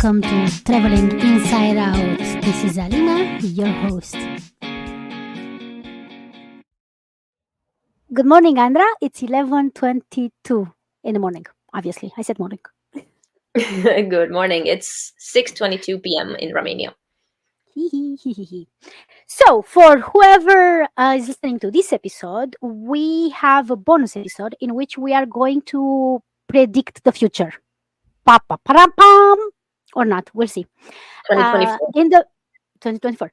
welcome to Traveling Inside Out. This is Alina, your host. Good morning, Andra. It's 11:22 in the morning. Obviously, I said morning. Good morning. It's 6:22 p.m. in Romania. So, for whoever is listening to this episode, we have a bonus episode in which we are going to predict the future. Pa-pa-pa-ra-pam! Or not, we'll see. 2024. In the 2024.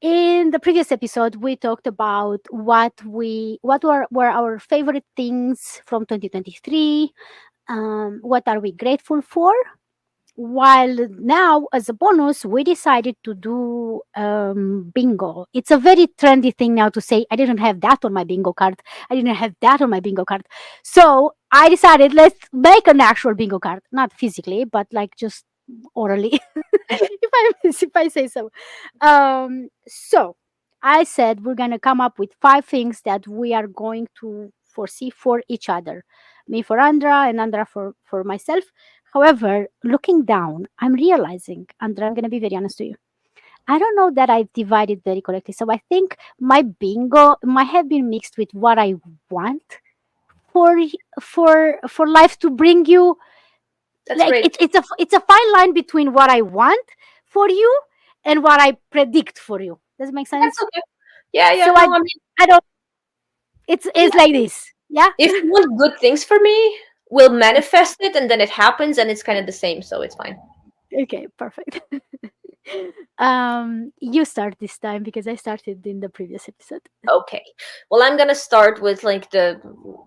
In the previous episode, we talked about what were our favorite things from 2023. What are we grateful for? While now, as a bonus, we decided to do bingo. It's a very trendy thing now to say, I didn't have that on my bingo card. I didn't have that on my bingo card. So I decided, let's make an actual bingo card. Not physically, but like just orally, if I say so. So I said we're going to come up with 5 things that we are going to foresee for each other. Me for Andra and Andra for myself. However, looking down, I'm realizing, Andra, I'm going to be very honest to you. I don't know that I've divided very correctly. So I think my bingo might have been mixed with what I want for for life to bring you. That's Like great. it's a fine line between what I want for you and what I predict for you. Does it make That's sense? okay. Yeah. So No, I mean, I don't. It's yeah. like this. Yeah. If you want good things for me, we'll manifest it, and then it happens, and it's kind of the same, so it's fine. Okay. Perfect. You start this time because I started in the previous episode. Okay. Well, I'm gonna start with like the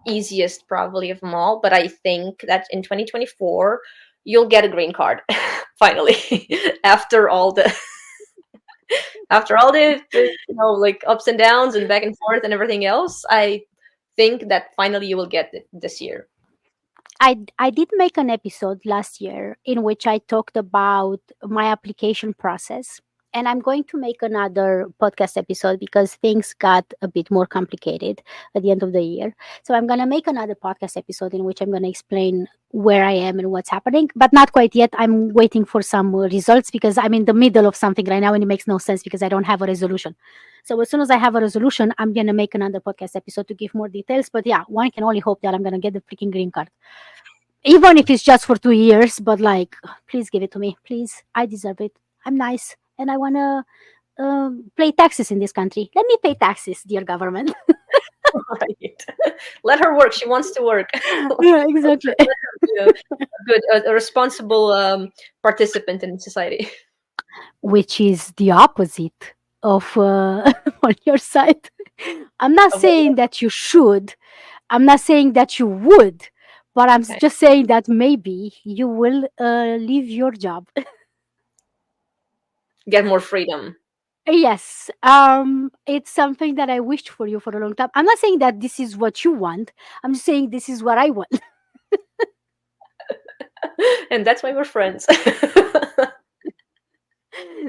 easiest probably of them all, but I think that in 2024 you'll get a green card finally after all the like ups and downs and back and forth and everything else. I think that finally you will get it this year. I did make an episode last year in which I talked about my application process. And I'm going to make another podcast episode because things got a bit more complicated at the end of the year. So I'm going to make another podcast episode in which I'm going to explain where I am and what's happening, but not quite yet. I'm waiting for some results because I'm in the middle of something right now and it makes no sense because I don't have a resolution. So as soon as I have a resolution, I'm going to make another podcast episode to give more details. But yeah, one can only hope that I'm going to get the freaking green card. Even if it's just for 2 years, but like, please give it to me. Please. I deserve it. I'm nice. And I want to pay taxes in this country. Let me pay taxes, dear government. Right. Let her work. She wants to work. Yeah, exactly. Let her be a responsible participant in society. Which is the opposite of on your side. I'm not saying that you should. I'm not saying that you would. But I'm Okay. just saying that maybe you will leave your job. Get more freedom. Yes, it's something that I wished for you for a long time. I'm not saying that this is what you want. I'm just saying this is what I want. And that's why we're friends.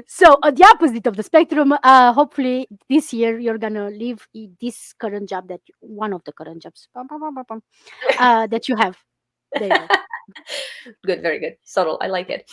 So, at the opposite of the spectrum, hopefully this year you're gonna leave this current job one of the current jobs that you have. There you go. Good, very good. Subtle. I like it.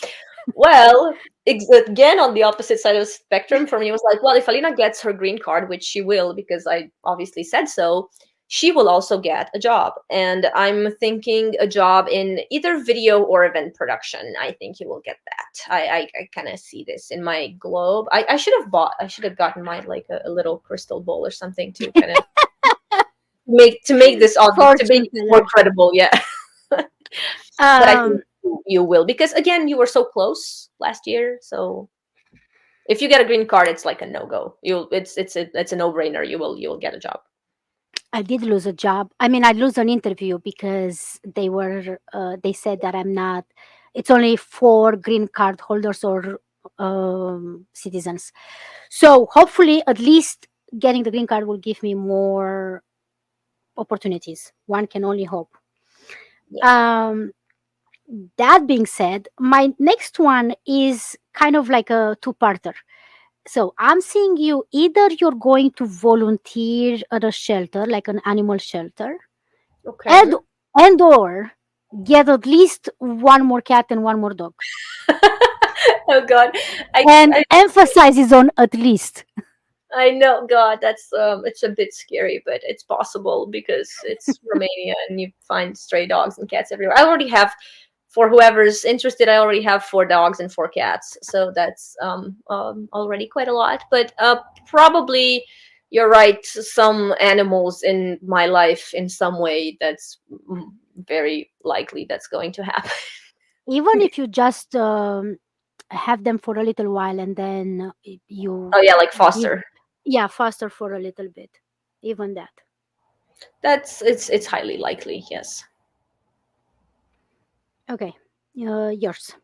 Well, again, on the opposite side of the spectrum, for me, it was like, well, if Alina gets her green card, which she will, because I obviously said so, she will also get a job. And I'm thinking a job in either video or event production. I think you will get that. I kind of see this in my globe. I should have gotten my like a little crystal ball or something to kind of make this obvious, to make it more credible. Yeah. But I think you will, because again, you were so close last year. So if you get a green card, it's like a no-go. It's a no-brainer. You will get a job. I did lose a job. I mean, I lose an interview because they said that I'm not. It's only for green card holders or citizens. So hopefully, at least getting the green card will give me more opportunities. One can only hope. Yeah. That being said, my next one is kind of like a two-parter. So I'm seeing you, either you're going to volunteer at a shelter, like an animal shelter, Okay. and or get at least one more cat and one more dog. Oh God, I and I emphasizes on at least. I know, God, that's it's a bit scary, but it's possible because it's Romania and you find stray dogs and cats everywhere. I already have, for whoever's interested, I already have 4 dogs and 4 cats, so that's already quite a lot. But probably you're right. Some animals in my life, in some way, that's very likely that's going to happen. Even if you just have them for a little while and then you Oh yeah, like give, foster. yeah, faster for a little bit, even that. That's it's highly likely. Yes. Okay, yours.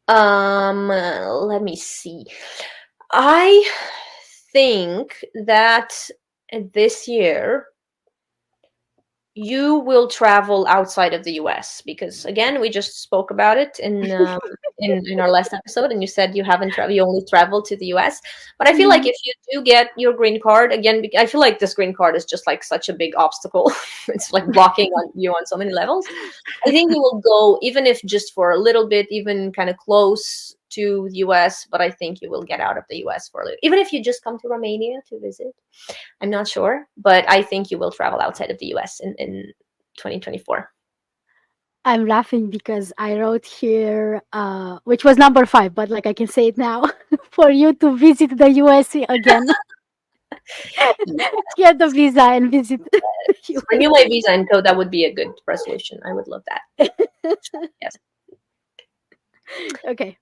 Let me see. I think that this year you will travel outside of the US because again, we just spoke about it in our last episode, and you said you haven't traveled, you only traveled to the US. But I feel like Mhm. if you do get your green card again, I feel like this green card is just like such a big obstacle. It's like blocking on you on so many levels. I think you will go, even if just for a little bit, even kind of close to the US, but I think you will get out of the US for a little, even if you just come to Romania to visit. I'm not sure, but I think you will travel outside of the US in 2024. I'm laughing because I wrote here, which was number 5, but like I can say it now, for you to visit the US again, Yeah. get the visa and visit the Renew my visa and go. That would be a good resolution. I would love that. US. Yes. Okay.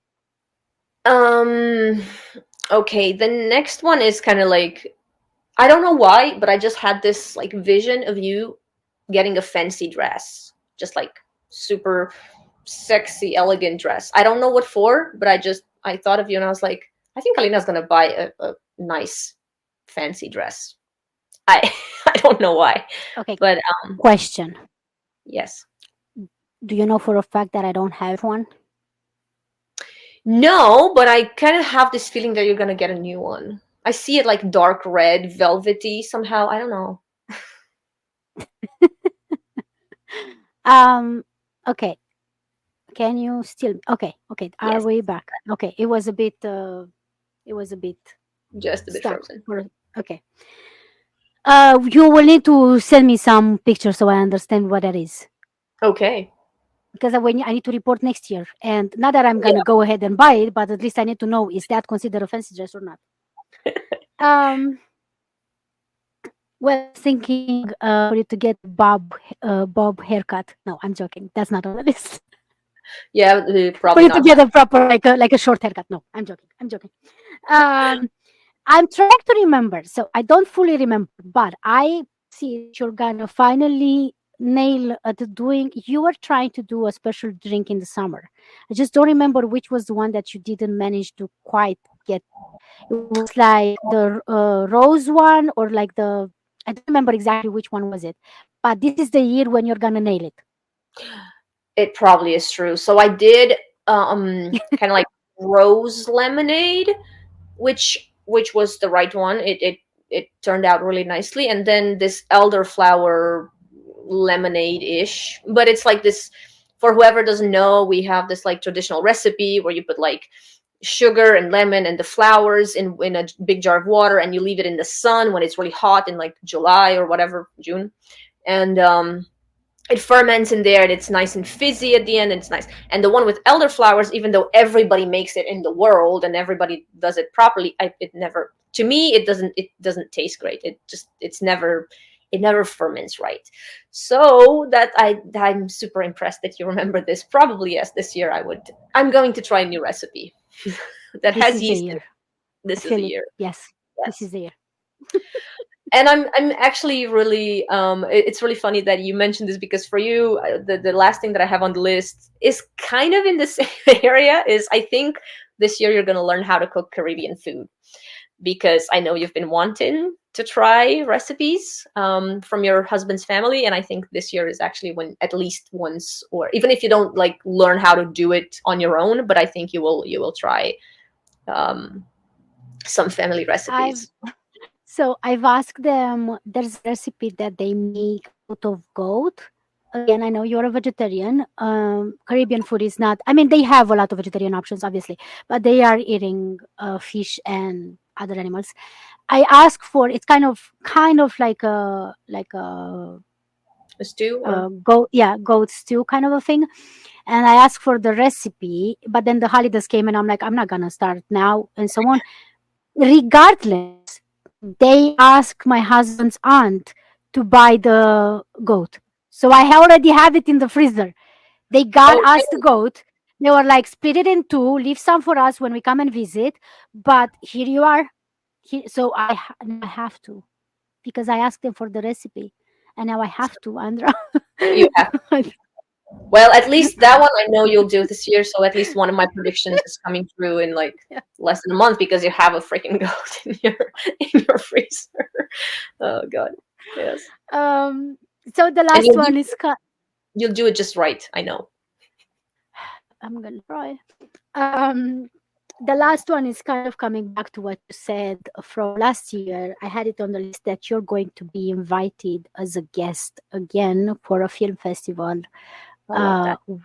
Um, okay, the next one is kind of like, I don't know why, but I just had this like vision of you getting a fancy dress. Just like super sexy, elegant dress. I don't know what for, but I thought of you and I was like, I think Alina's gonna buy a nice fancy dress. I I don't know why, Okay. but Question. yes. Do you know for a fact that I don't have one? No, but I kind of have this feeling that you're gonna get a new one. I see it like dark red, velvety somehow. I don't know. Um, okay. Can you still okay, okay. Are Yes, we back? Okay. It was a bit just a bit stuck frozen. for okay. You will need to send me some pictures so I understand what that is. Okay. Because when I need to report next year, and not that I'm Yeah. gonna go ahead and buy it, but at least I need to know is that considered a fancy dress or not. Um, well, I was thinking for you to get a bob haircut. No, I'm joking. That's not on the list. Yeah, For probably you to not. get a proper like a short haircut. No, I'm joking. I'm joking. Um, I'm trying to remember, so I don't fully remember, but I see that you're gonna finally nail at doing. You were trying to do a special drink in the summer. I just don't remember which was the one that you didn't manage to quite get. It was like the rose one, or like the I don't remember exactly which one was it. But this is the year when you're gonna nail it. It probably is true. So I did kind of like rose lemonade, which was the right one. It turned out really nicely, and then this elderflower lemonade ish, but it's like this. For whoever doesn't know, we have this like traditional recipe where you put like sugar and lemon and the flowers in a big jar of water, and you leave it in the sun when it's really hot in like July or whatever, June, and it ferments in there and it's nice and fizzy at the end and it's nice. And the one with elderflowers, even though everybody makes it in the world and everybody does it properly, it never, to me it doesn't taste great. It never ferments right. So that I'm super impressed that you remember this. Probably yes, this year I'm going to try a new recipe that This has is the yeast in year. it. I This is the feel it. year. Yes, this Yes. is the year. And I'm actually really it's really funny that you mentioned this because for you the last thing that I have on the list is kind of in the same area. Is I think this year you're going to learn how to cook Caribbean food because I know you've been wanting to try recipes from your husband's family, and I think this year is actually when at least once, or even if you don't like learn how to do it on your own, but I think you will try um, some family I've recipes. So I've asked them. There's a recipe that they make out of goat. again, I know you're a vegetarian. Caribbean food is not. I mean, they have a lot of vegetarian options, obviously, but they are eating fish and other animals. I ask for it's kind of A stew or like a goat, yeah, goat stew kind of a thing. And I asked for the recipe, but then the holidays came, and I'm like, I'm not gonna start now, and so on. Regardless, they asked my husband's aunt to buy the goat. So I already have it in the freezer. They got oh, us the goat. They were like, split it in two, leave some for us when we come and visit. But here you are. So now I have to because I asked them for the recipe, and now I have to, Andra. you have. Well, at least that one I know you'll do this year. So at least one of my predictions is coming through in like less than a month because you have a freaking goat in your freezer. Oh God, yes. um. So the And last one is. you'll do it just right. I know. I'm gonna try. Um, the last one is kind of coming back to what you said from last year. I had it on the list that you're going to be invited as a guest again for a film festival. I love Uh, that.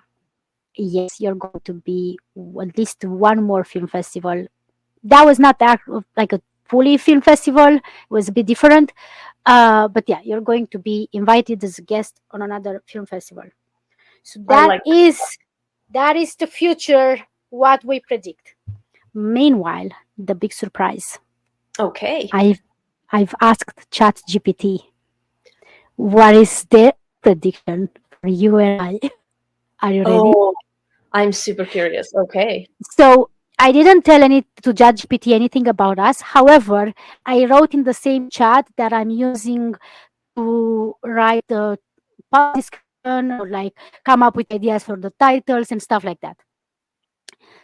yes, you're going to be at least one more film festival. That was not that like a fully film festival. It was a bit different. But yeah, you're going to be invited as a guest on another film festival. So I like. that is the future. What we predict. Meanwhile, the big surprise. Okay. I've I've asked ChatGPT what is their prediction for you and I. Are you ready? Oh, I'm super curious. Okay. So I didn't tell any to ChatGPT anything about us. However, I wrote in the same chat that I'm using to write the podcast description or like come up with ideas for the titles and stuff like that.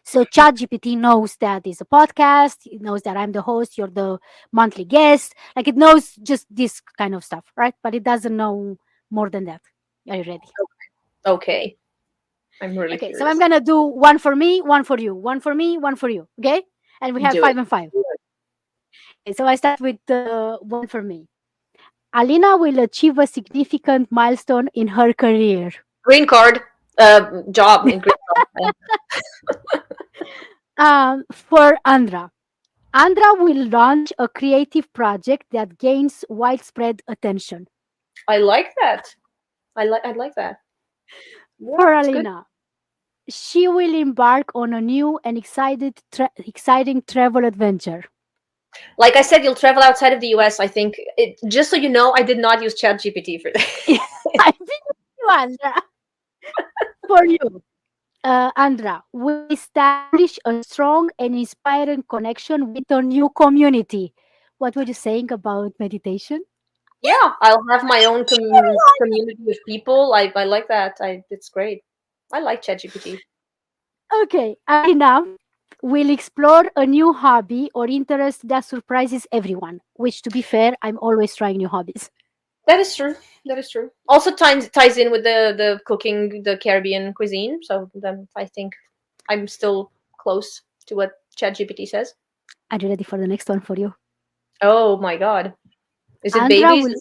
So ChatGPT knows that it's a podcast. It knows that I'm the host. You're the monthly guest. Like it knows just this kind of stuff, right? But it doesn't know more than that. Are you ready? Okay. I'm really Okay. So I'm curious. gonna do one for me, one for you, one for me, one for you. Okay. And we have Do it. five and five. Okay, so I start with one for me. Alina will achieve a significant milestone in her career. Green card. Job in green card. For Andra, Andra will launch a creative project that gains widespread attention. I like that. I like that. Yeah, For it's good. Alina, she will embark on a new and exciting travel adventure. Like I said, you'll travel outside of the US. I think it. Just so you know, I did not use ChatGPT for that. I think you, Andra. For you, Andra, will establish a strong and inspiring connection with a new community. What were you saying about meditation? Yeah, I'll have my own community of people. I like that. It's great. I like ChatGPT. Okay, Alina will explore a new hobby or interest that surprises everyone, which, to be fair, I'm always trying new hobbies. That is true. That is true. Also ties in with the cooking, the Caribbean cuisine. So then I think I'm still close to what ChatGPT says. Are you ready for the next one for you? Oh my God. Is it Andra babies? will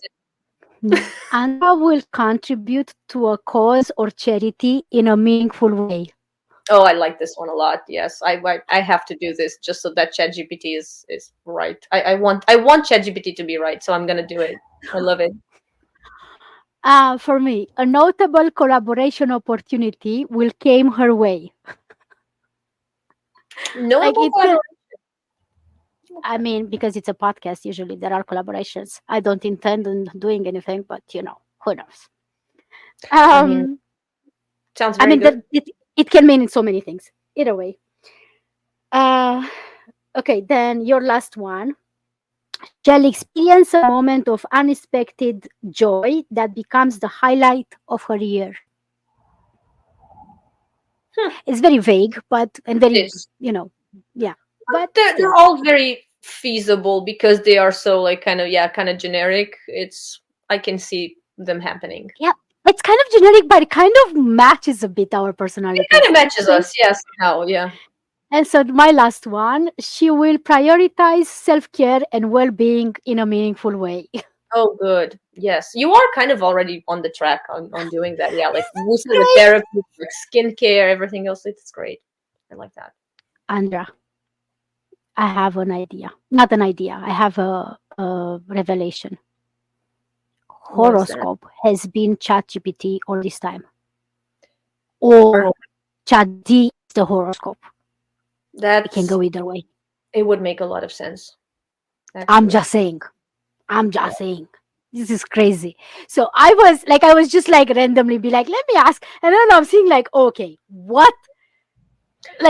no. Andra will contribute to a cause or charity in a meaningful way. Oh, I like this one a lot. Yes, I have to do this just so that ChatGPT is right. I want ChatGPT to be right, so I'm gonna do it. I love it. For me, a notable collaboration opportunity will came her way. Like Notable it can, collaboration. I Okay. mean, because it's a podcast, usually there are collaborations. I don't intend on doing anything, but who knows? I mean, Um, sounds I very mean, good. it can mean so many things. Either way. Uh, okay, then your last one. Shall experience a moment of unexpected joy that becomes the highlight of her year. Hmm. It's very vague, but and very, It's yeah, but they're still, all very feasible because they are so like kind of generic. It's I can see them happening. yeah, it's kind of generic, but it kind of matches a bit our It kind personalities, of I would matches say. us, yes. How? Yeah. And so, my last one, she will prioritize self care and well being in a meaningful way. Oh, good. Yes, you are kind of already on the track on doing that. Yeah, like we said with Great. therapy, like skincare, everything else. It's great. I like that. Andra, I have an idea. Not an idea. I have a revelation. What's that? Horoscope has been ChatGPT all this time, or Oh, ChatGPT is the horoscope. It can that's go either way. it would make a lot of sense, I'm actually. just saying. I'm Yeah. just saying. This is crazy. So I was just like randomly be like, let me ask. And then I'm seeing like, okay, what?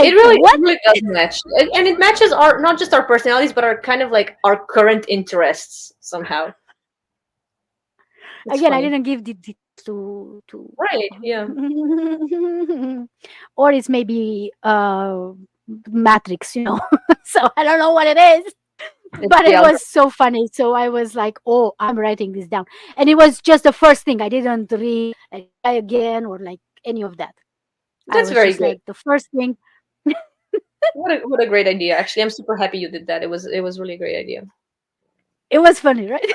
It Like, really, it what? really does match, and it matches our not just our personalities, but our kind of like our current interests somehow. It's Again, I funny, didn't give the details to right? Yeah, or it's maybe Matrix, so I don't know what it is. it's But the it was algorithm. so funny. So I was like, oh, I'm writing this down. And it was just the first thing. I didn't read like try again or like any of that. I That's was very just good. like the first thing. What a great idea. Actually, I'm super happy you did that. It was really a great idea. It was funny, right?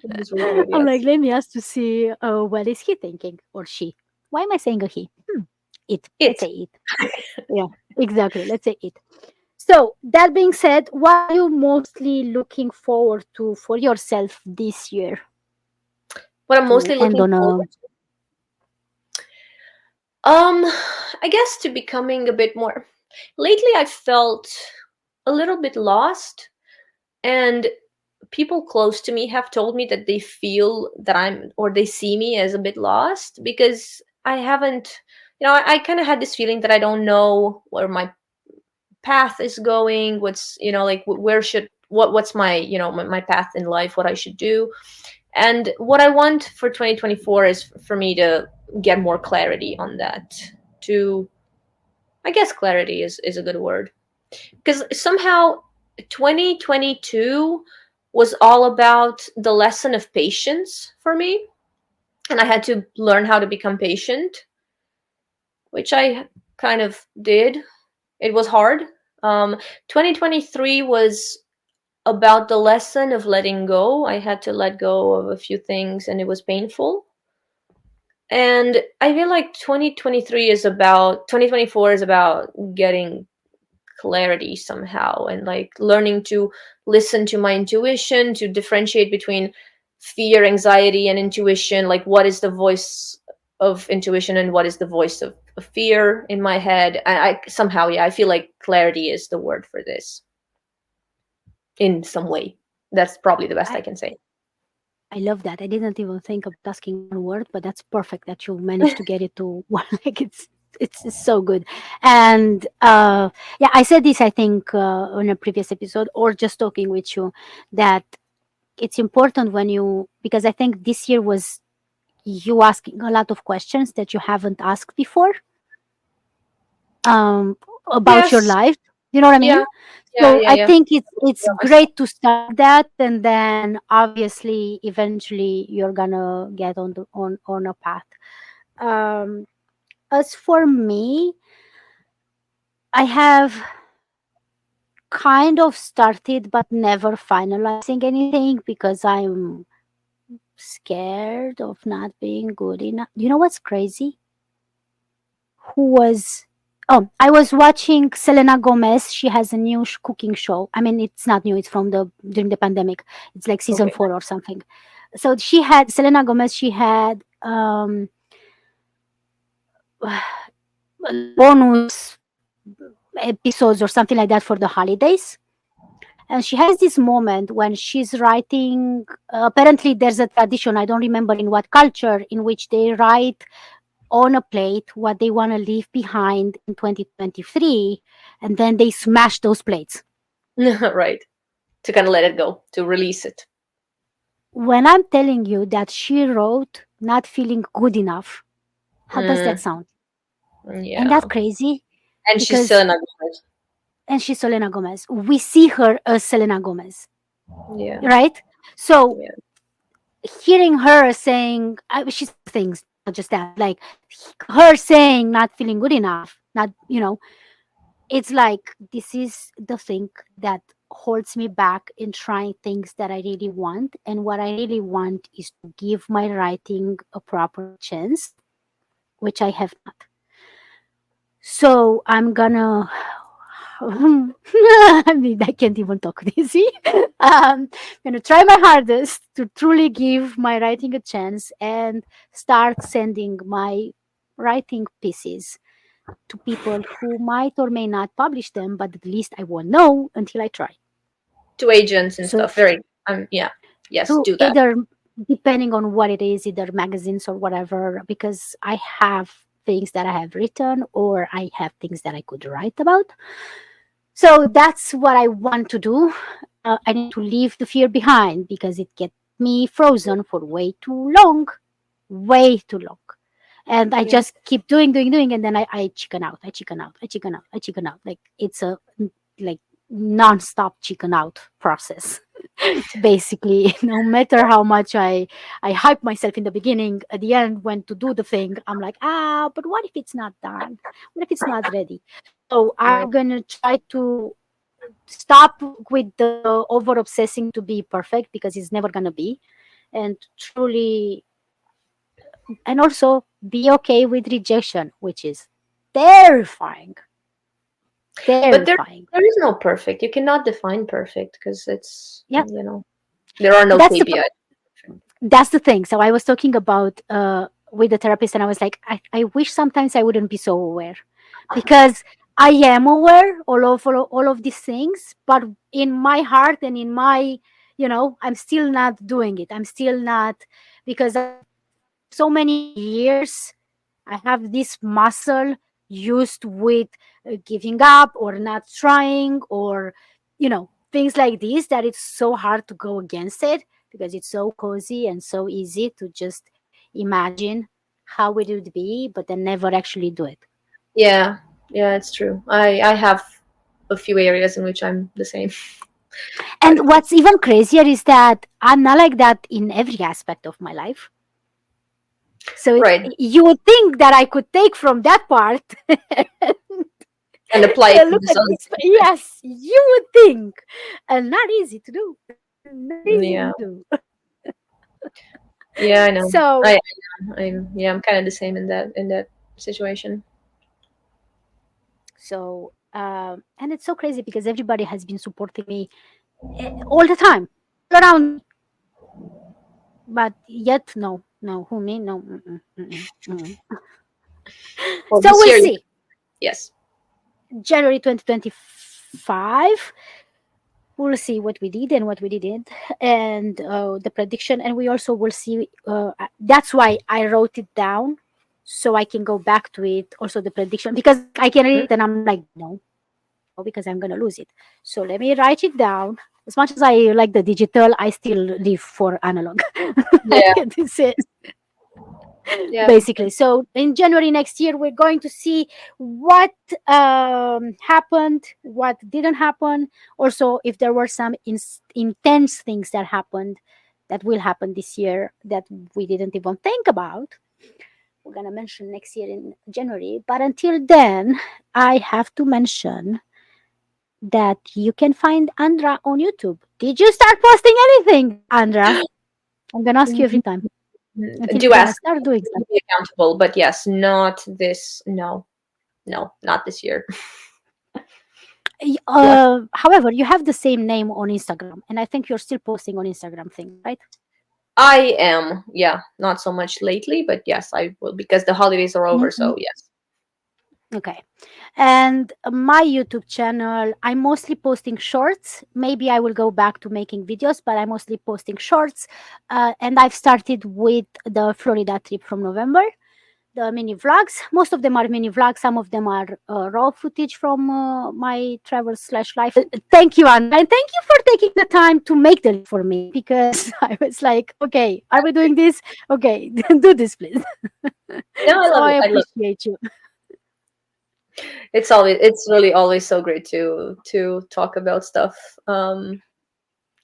It was really good. I'm like, Yes, let me ask to see what is he thinking or she. Why am I saying a he? It. Let's it. say it. Yeah, exactly. Let's say it. So that being said, what are you mostly looking forward to for yourself this year What I'm to mostly end looking on a forward Um, I guess to becoming a bit more. Lately, I felt a little bit lost, and people close to me have told me that they feel that or they see me as a bit lost because I haven't, I kind of had this feeling that I don't know where my path is going, what's, like where should, what's my, my path in life, what I should do. And what I want for 2024 is for me to get more clarity on that. To I guess clarity is a good word. Because somehow 2022 was all about the lesson of patience for me. And I had to learn how to become patient, which I kind of did. It was hard. 2023 was about the lesson of letting go. I had to let go of a few things and it was painful. And I feel like 2024 is about getting clarity somehow and like learning to listen to my intuition, to differentiate between fear, anxiety, and intuition. Like, what is the voice of intuition and what is the voice of fear in my head? I somehow, yeah, I feel like clarity is the word for this in some way. That's probably the best I I, can say. I love that. I didn't even think about asking one word, but that's perfect that you managed to get it to one. Like it's so good. And yeah, I said this I think on a previous episode or just talking with you that it's important when you because I think this year was you asking a lot of questions that you haven't asked before um, about your Yes. life. You know what I mean? Yeah. Yeah. So Yeah. I Yeah. think it's Yeah, great to start that, and then obviously, eventually, you're gonna get on a path. Um, as for me, I have kind of started, but never finalizing anything because I'm scared of not being good enough. You know what's crazy? Who was I was watching Selena Gomez. She has a new cooking show. I mean, it's not new. It's from the during the pandemic. It's like season Okay. 4 or something. So she had Selena Gomez. She had bonus episodes or something like that for the holidays. And she has this moment when she's writing. Apparently, there's a tradition. I don't remember in what culture in which they write on a plate what they want to leave behind in 2023 and then they smash those plates. Right. To kind of let it go, to release it. When I'm telling you that she wrote not feeling good enough, how does that Mm, sound? And yeah. that's crazy And she's still because in a good. and she's Selena Gomez. We see her as Selena Gomez, Yeah. right? So Yeah. hearing her saying she said things, not just that, like her saying not feeling good enough, not it's like this is the thing that holds me back in trying things that I really want. And what I really want is to give my writing a proper chance, which I have not. So I'm gonna. I mean, I can't even talk this. See? I'm gonna try my hardest to truly give my writing a chance and start sending my writing pieces to people who might or may not publish them, but at least I won't know until I try. To agents and So stuff. Very yeah. Yes, to do that. either, depending on what it is, either magazines or whatever, because I have things that I have written or I have things that I could write about. So that's what I want to do. I need to leave the fear behind because it kept me frozen for way too long. And I Yeah. just keep doing, and then I chicken out, I chicken out. Like it's a like non-stop chicken out process. Basically, no matter how much I hype myself in the beginning, at the end when to do the thing, I'm like, but what if it's not done? What if it's not ready? So Right. I'm gonna try to stop with the over obsessing to be perfect because it's never gonna be, and truly, and also be okay with rejection, which is terrifying, But terrifying. there is no perfect. You cannot define perfect because it's, Yeah, there are no that's the KPIs. that's the thing. So I was talking about with the therapist, and I was like, I wish sometimes I wouldn't be so aware, because I am aware all of these things, but in my heart and in my, I'm still not doing it. I'm still not, because for so many years I have this muscle used with giving up or not trying, or things like this, that it's so hard to go against it because it's so cozy and so easy to just imagine how it would be, but then never actually do it. Yeah, yeah, it's true. I have a few areas in which I'm the same. But And what's even crazier is that I'm not like that in every aspect of my life. So right, you would think that I could take from that part and apply it and to look this at other this. thing. Yes, you would think, and not easy to do. Not easy Yeah, to do. yeah, I know. So, I'm kind of the same in that situation. and it's so crazy because everybody has been supporting me all the time, all around me. But yet, no, no, who me? No. Mm-mm, mm-mm, mm-mm. Well, So this we'll year, see. yes. January 2025. We'll see what we did and what we didn't, and the prediction. And we also will see. That's why I wrote it down so I can go back to it. Also, the prediction, because I can read it and I'm like, no, because I'm gonna lose it. So let me write it down. As much as I like the digital, I still live for analog. Yeah, This is yeah, basically. So in January next year, we're going to see what happened, what didn't happen. Also, if there were some intense things that happened, that will happen this year that we didn't even think about. We're gonna mention next year in January. But until then, I have to mention that you can find Andra on YouTube. Did you start posting anything, Andra? I'm gonna ask you every time until do you're gonna ask start doing to something. be accountable, but yes, not this. No, no, not this year. Yes, However, you have the same name on Instagram, and I think you're still posting on Instagram things, right? I am. Yeah, not so much lately, but yes, I will because the holidays are over. Mm-mm. So yes. Okay. And my YouTube channel, I'm mostly posting shorts. Maybe I will go back to making videos, but I'm mostly posting shorts. And I've started with the Florida trip from November, the mini vlogs. Most of them are mini vlogs. Some of them are raw footage from my travel slash life. Thank you, Andra, and thank you for taking the time to make the list for me, because I was like, okay, are we doing this? Okay, do this, please. No, I So love I it. I love appreciate you. it's really always so great to talk about stuff.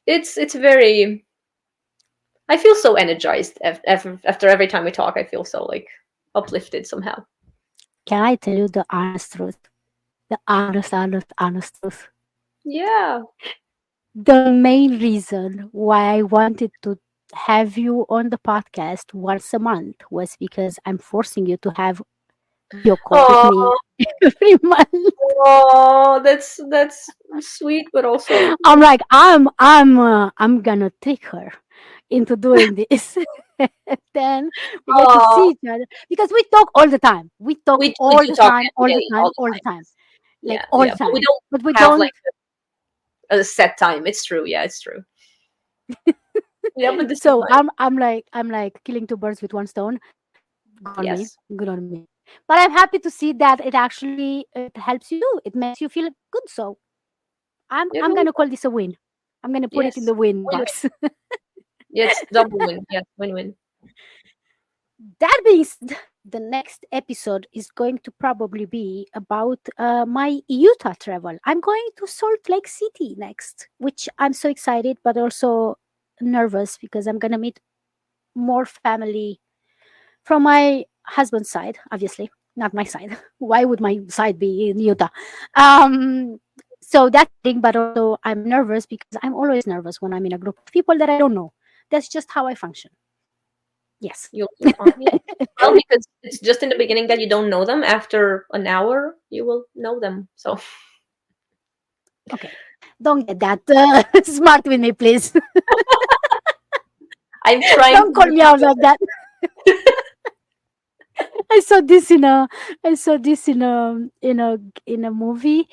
It's very. I feel so energized after every time we talk. I feel so like uplifted somehow. Can I tell you the honest truth? The honest, honest, honest truth. Yeah. the main reason why I wanted to have you on the podcast once a month was because I'm forcing you to have video call with me Oh, every month. oh, that's sweet, but also I'm like, I'm gonna trick her into doing this. Then we get to see oh, each other because we talk all the time. We talk we all do the talk time, all every the day, time, all the all the time. time, like Yeah, all yeah, the but we time. don't But we have like don't. a set time. It's true. Yeah, it's true. Yeah, but this is So nice. I'm like killing two birds with one stone. Good on me. Yes. Good on me. But I'm happy to see that it helps you too. It makes you feel good. So Yeah, I'm no, gonna call this a win. I'm gonna put it in yes. the win Win-win. box. Yeah, it's double win. Yes, win-win. That being said, the next episode is going to probably be about my Utah travel. I'm going to Salt Lake City next, which I'm so excited, but also nervous because I'm gonna meet more family from my husband's side, obviously, not my side. Why would my side be in Utah? Um, so that's thing, but also I'm nervous because I'm always nervous when I'm in a group of people that I don't know. That's just how I function. Yes. You'll be fine. Yeah. Well, because it's just in the beginning that you don't know them. After an hour, you will know them. So Okay. Don't get that smart with me, please. I'm trying Don't to call make me you out feel like that. I saw this in a I saw this in a movie.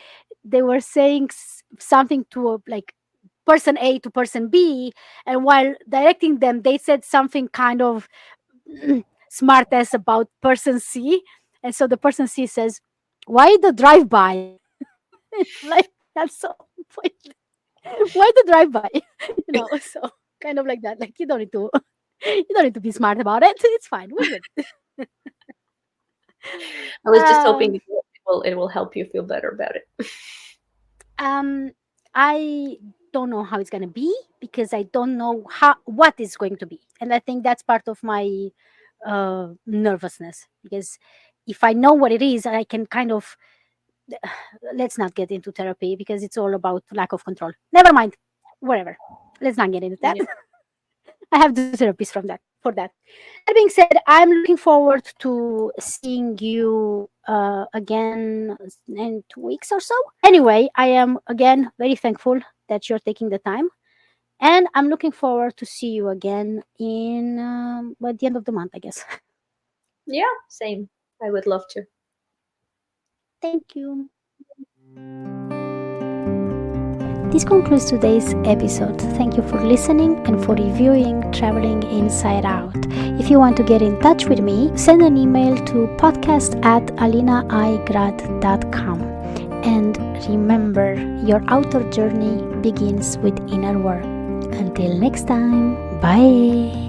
They were saying something to like person A to person B, and while directing them, they said something kind of smart ass about person C, and so the person C says, "Why the drive by?" Like that's so pointless. Why the drive by? So kind of like that. Like you don't need to you don't need to be smart about it. It's fine. We're good. I was just hoping Um, it will help you feel better about it. um, I don't know how it's gonna be because I don't know how what is going to be, and I think that's part of my nervousness because if I know what it is, I can kind of let's not get into therapy because it's all about lack of control. Never mind, whatever. Let's not get into that. Yeah. I have the therapist from that for that. That being said, I'm looking forward to seeing you again in 2 weeks or so. Anyway, I am again very thankful that you're taking the time, and I'm looking forward to see you again in at the end of the month, I guess. Yeah, same. I would love to. Thank you. This concludes today's episode. Thank you for listening and for reviewing Traveling Inside Out. If you want to get in touch with me, send an email to podcast@alinaigrad.com. And remember, your outer journey begins with inner work. Until next time, bye.